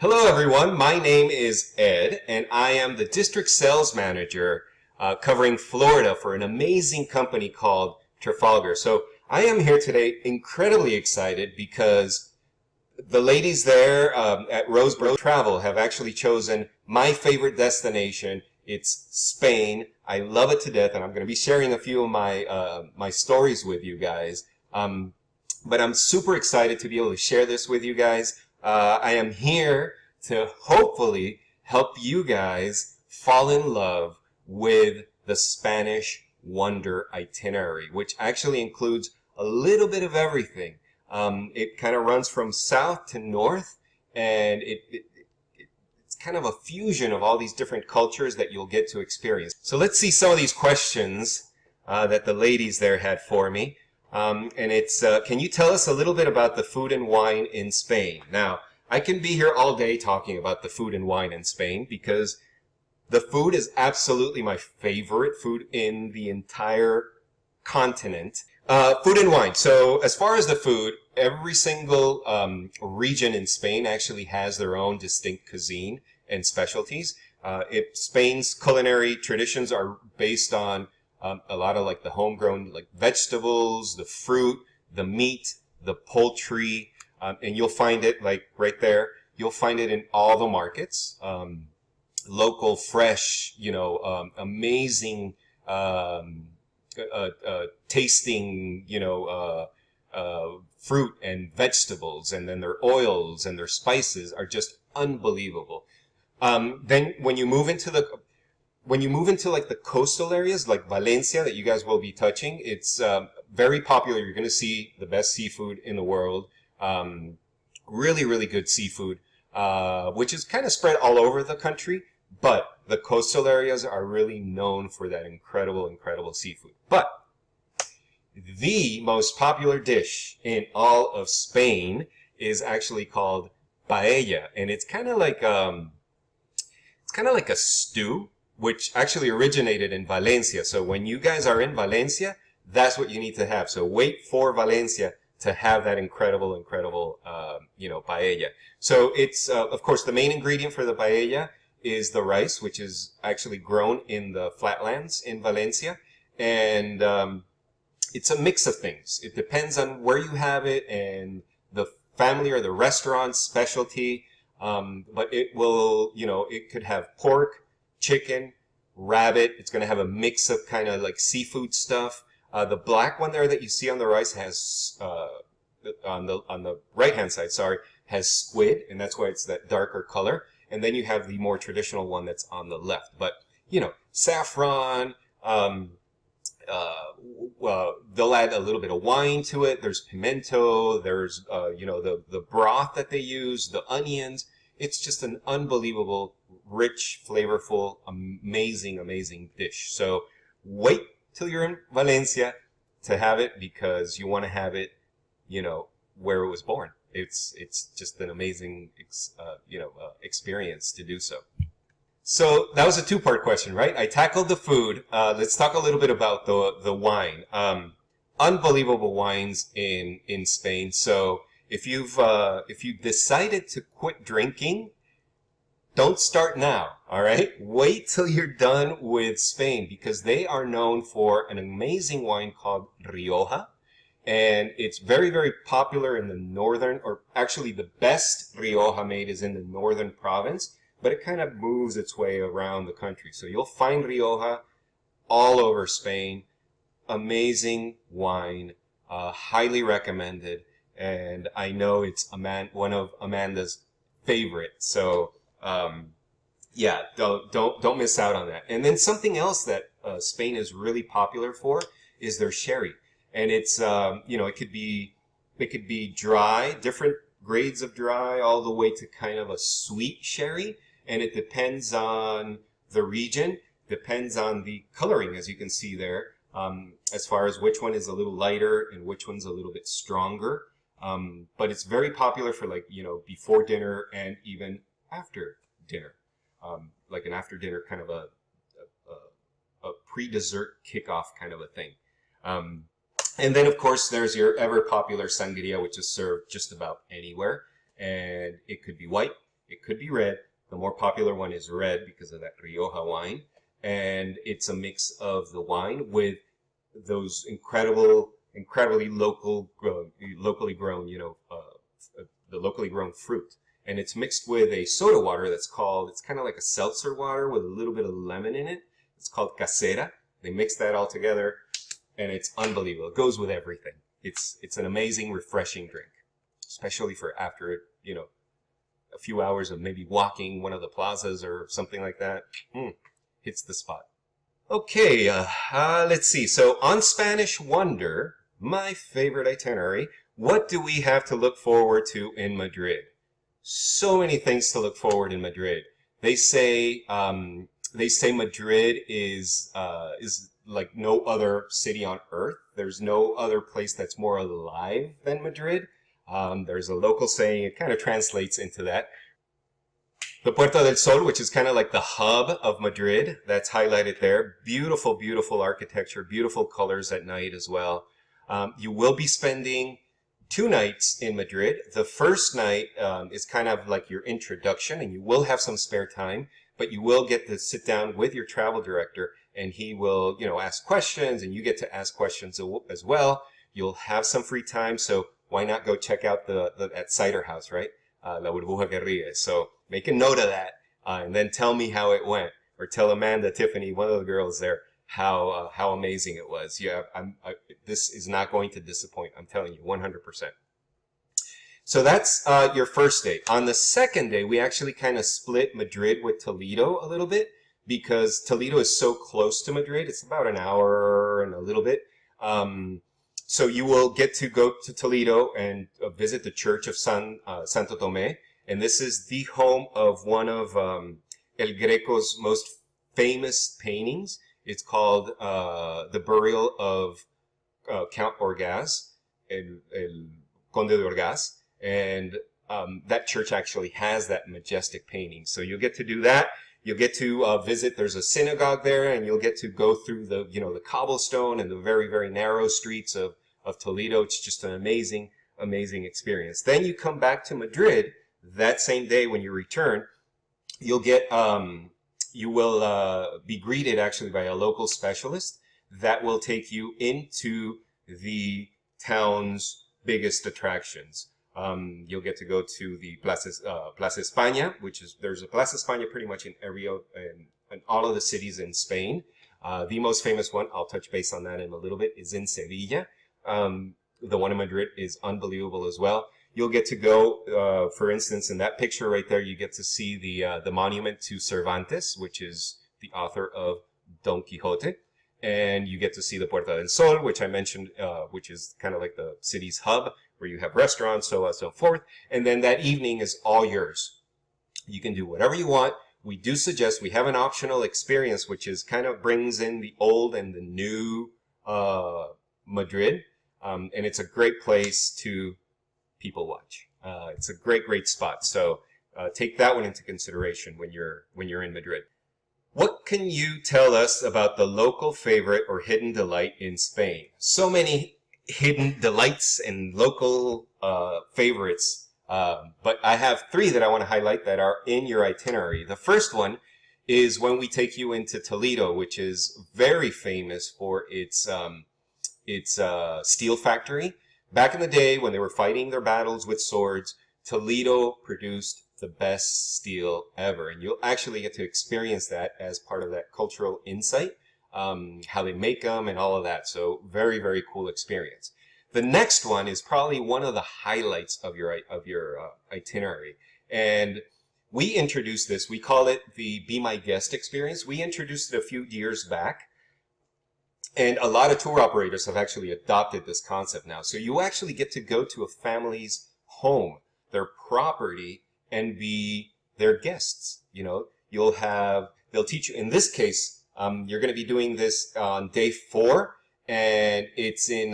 Hello everyone, my name is Ed and I am the district sales manager covering Florida for an amazing company called Trafalgar. So I am here today incredibly excited because the ladies there at Roseborough Travel have actually chosen my favorite destination. It's Spain. I love it to death and I'm going to be sharing a few of my stories with you guys. But I'm super excited to be able to share this with you guys. I am here to hopefully help you guys fall in love with the Spanish Wonder Itinerary, which actually includes a little bit of everything. It kind of runs from south to north, and it's kind of a fusion of all these different cultures that you'll get to experience. So let's see some of these questions that the ladies there had for me. And it's, can you tell us a little bit about the food and wine in Spain? Now, I can be here all day talking about the food and wine in Spain because the food is absolutely my favorite food in the entire continent. Food and wine. So as far as the food, every single region in Spain actually has their own distinct cuisine and specialties. Spain's culinary traditions are based on a lot of like the homegrown like vegetables, the fruit, the meat, the poultry, and you'll find it like right there. You'll find it in all the markets. Local, fresh, amazing, tasting, fruit and vegetables, and then their oils and their spices are just unbelievable. Then when you move into like the coastal areas like Valencia that you guys will be touching, it's very popular. You're going to see the best seafood in the world. Really, really good seafood, which is kind of spread all over the country. But the coastal areas are really known for that incredible, incredible seafood. But the most popular dish in all of Spain is actually called paella, and it's kind of like a stew, which actually originated in Valencia. So when you guys are in Valencia, that's what you need to have. So wait for Valencia to have that incredible, incredible, paella. So it's, of course, the main ingredient for the paella is the rice, which is actually grown in the flatlands in Valencia. And it's a mix of things. It depends on where you have it and the family or the restaurant's specialty. But it will, it could have pork, chicken, rabbit. It's going to have a mix of kind of like seafood stuff. The black one there that you see on the rice has, on the right-hand side, sorry, has squid, and that's why it's that darker color. And then you have the more traditional one that's on the left. But, saffron, they'll add a little bit of wine to it. There's pimento, there's, the broth that they use, the onions. It's just an unbelievable, rich, flavorful, amazing, amazing dish. So wait till you're in Valencia to have it because you want to have it, where it was born. It's just an amazing, experience to do so. So that was a two-part question, right? I tackled the food. Let's talk a little bit about the wine. Unbelievable wines in Spain. So if you've decided to quit drinking, don't start now, all right? Wait till you're done with Spain because they are known for an amazing wine called Rioja. And it's very, very popular in the northern, or actually the best Rioja made is in the northern province, but it kind of moves its way around the country. So you'll find Rioja all over Spain. Amazing wine, highly recommended. And I know it's one of Amanda's favorites. So yeah, don't miss out on that. And then something else that Spain is really popular for is their sherry. And it's it could be dry, different grades of dry, all the way to kind of a sweet sherry. And it depends on the region, depends on the coloring, as you can see there, as far as which one is a little lighter and which one's a little bit stronger. But it's very popular for before dinner and even after dinner, like an after dinner kind of a pre-dessert kickoff kind of a thing. And then, of course, there's your ever popular sangria, which is served just about anywhere. And it could be white, It could be red. The more popular one is red because of that Rioja wine. And it's a mix of the wine with those incredibly locally grown, the locally grown fruit. And it's mixed with a soda water it's kind of like a seltzer water with a little bit of lemon in it. It's called casera. They mix that all together, and it's unbelievable. It goes with everything. It's an amazing, refreshing drink, especially for after, a few hours of maybe walking one of the plazas or something like that. Hits the spot. Okay, let's see. So on Spanish Wonder, my favorite itinerary, what do we have to look forward to in Madrid? So many things to look forward in Madrid. They say Madrid is like no other city on earth. There's no other place that's more alive than Madrid. There's a local saying, it kind of translates into that. The Puerta del Sol, which is kind of like the hub of Madrid, that's highlighted there. Beautiful, beautiful architecture, beautiful colors at night as well. You will be spending 2 nights in Madrid. The first night is kind of like your introduction, and you will have some spare time, but you will get to sit down with your travel director, and he will, ask questions, and you get to ask questions as well. You'll have some free time, so why not go check out that cider house, right? La Burbuja que Ríe. So make a note of that, and then tell me how it went, or tell Amanda, Tiffany, one of the girls there, how amazing it was. Yeah, this is not going to disappoint. I'm telling you, 100%. So that's your first day. On the second day, we actually kind of split Madrid with Toledo a little bit, because Toledo is so close to Madrid. It's about an hour and a little bit. So you will get to go to Toledo and visit the Church of Santo Tomé. And this is the home of one of El Greco's most famous paintings. It's called The Burial of Count Orgaz, El Conde de Orgaz. And that church actually has that majestic painting. So you'll get to do that. You'll get to visit, there's a synagogue there, and you'll get to go through the cobblestone and the very, very narrow streets of Toledo. It's just an amazing, amazing experience. Then you come back to Madrid that same day. When you return, you'll get, you will be greeted actually by a local specialist that will take you into the town's biggest attractions. You'll get to go to the Plaza España, there's a Plaza España pretty much in all of the cities in Spain. The most famous one, I'll touch base on that in a little bit, is in Sevilla. The one in Madrid is unbelievable as well. You'll get to go, for instance, in that picture right there, you get to see the monument to Cervantes, which is the author of Don Quixote. And you get to see the Puerta del Sol, which I mentioned, which is kind of like the city's hub, where you have restaurants, so on and so forth. And then that evening is all yours. You can do whatever you want. We do suggest we have an optional experience, which is kind of brings in the old and the new Madrid. And it's a great place to people watch. It's a great, great spot. So take that one into consideration when you're in Madrid. What can you tell us about the local favorite or hidden delight in Spain? So many hidden delights and local favorites, but I have 3 that I want to highlight that are in your itinerary. The first one is when we take you into Toledo, which is very famous for its steel factory. Back in the day when they were fighting their battles with swords, Toledo produced the best steel ever, and you'll actually get to experience that as part of that cultural insight. How they make them and all of that. So very, very cool experience. The next one is probably one of the highlights of your itinerary. And we introduced this, we call it the Be My Guest experience. We introduced it a few years back. And a lot of tour operators have actually adopted this concept now. So you actually get to go to a family's home, their property, and be their guests. They'll teach you, in this case, you're going to be doing this on day 4, and it's in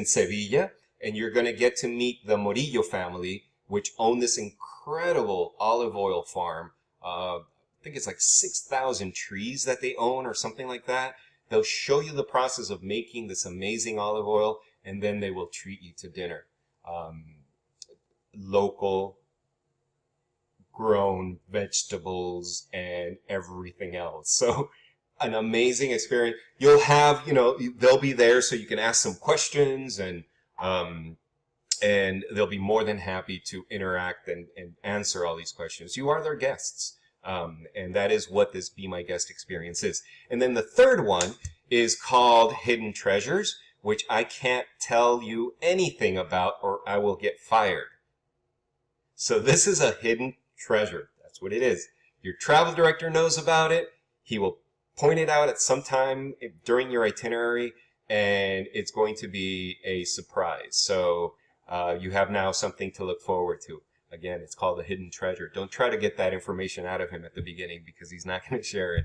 Sevilla, and you're going to get to meet the Morillo family, which own this incredible olive oil farm. I think it's like 6,000 trees that they own or something like that. They'll show you the process of making this amazing olive oil, and then they will treat you to dinner. Local, grown vegetables and everything else. So an amazing experience. You'll have, they'll be there so you can ask some questions, and they'll be more than happy to interact and answer all these questions. You are their guests. And that is what this Be My Guest experience is. And then the third one is called Hidden Treasures, which I can't tell you anything about or I will get fired. So this is a hidden treasure. That's what it is. Your travel director knows about it. He will point it out at some time during your itinerary, and it's going to be a surprise. So you have now something to look forward to. Again, it's called a hidden treasure. Don't try to get that information out of him at the beginning because he's not going to share it.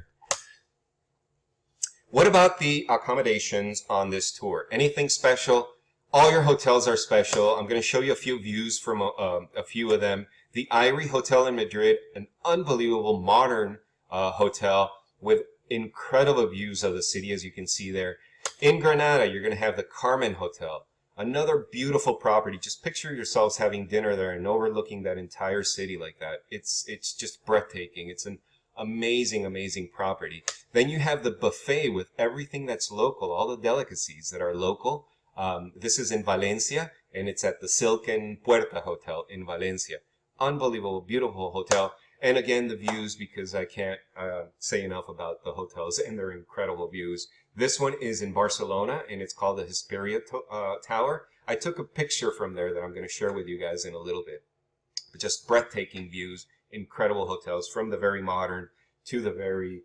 What about the accommodations on this tour? Anything special? All your hotels are special. I'm going to show you a few views from a few of them. The Irie Hotel in Madrid, an unbelievable modern hotel with incredible views of the city, as you can see there. In Granada, you're going to have the Carmen Hotel. Another beautiful property. Just picture yourselves having dinner there and overlooking that entire city like that. It's just breathtaking. It's an amazing, amazing property. Then you have the buffet with everything that's local, all the delicacies that are local. This is in Valencia, and it's at the Silken Puerta Hotel in Valencia. Unbelievable, beautiful hotel. And again, the views, because I can't say enough about the hotels and their incredible views. This one is in Barcelona, and it's called the Hesperia Tower. I took a picture from there that I'm going to share with you guys in a little bit. But just breathtaking views, incredible hotels, from the very modern to the very,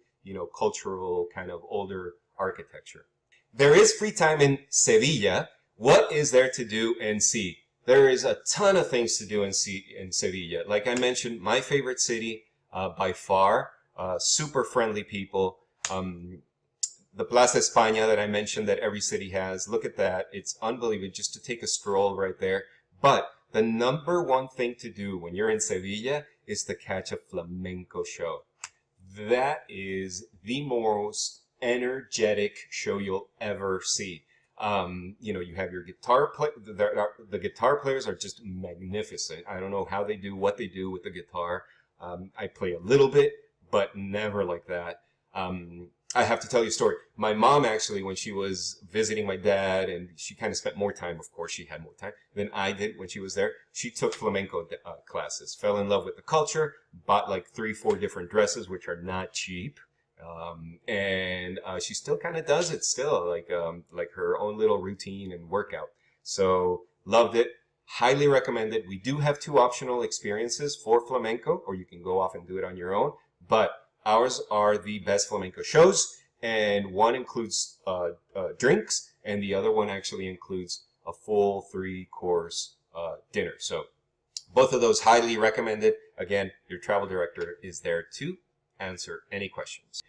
cultural kind of older architecture. There is free time in Sevilla. What is there to do and see? There is a ton of things to do and see in Sevilla. Like I mentioned, my favorite city by far. Super friendly people. The Plaza España that I mentioned that every city has. Look at that. It's unbelievable just to take a stroll right there. But the number one thing to do when you're in Sevilla is to catch a flamenco show. That is the most energetic show you'll ever see. You have your guitar the guitar players are just magnificent. I don't know how they do what they do with the guitar. I play a little bit, but never like that. I have to tell you a story. My mom actually, when she was visiting my dad, and she kind of spent more time, of course, she had more time than I did when she was there. She took flamenco classes, fell in love with the culture, bought like 3-4 different dresses, which are not cheap. And she still kind of does it still, like her own little routine and workout. So loved it. Highly recommend it. We do have 2 optional experiences for flamenco, or you can go off and do it on your own. But ours are the best flamenco shows, and one includes drinks, and the other one actually includes a full 3-course dinner. So both of those highly recommended. Again, your travel director is there to answer any questions.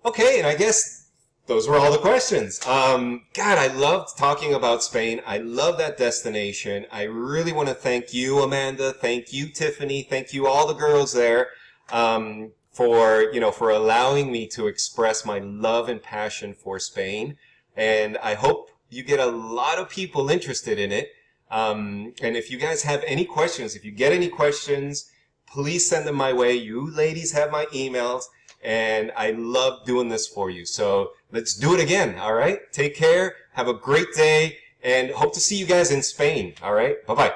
Okay, and I guess those were all the questions. God, I loved talking about Spain. I love that destination. I really want to thank you, Amanda. Thank you, Tiffany. Thank you, all the girls there, for allowing me to express my love and passion for Spain. And I hope you get a lot of people interested in it. And if you guys have any questions, if you get any questions, please send them my way. You ladies have my emails, and I love doing this for you. So let's do it again, all right? Take care, have a great day, and hope to see you guys in Spain, all right? Bye-bye.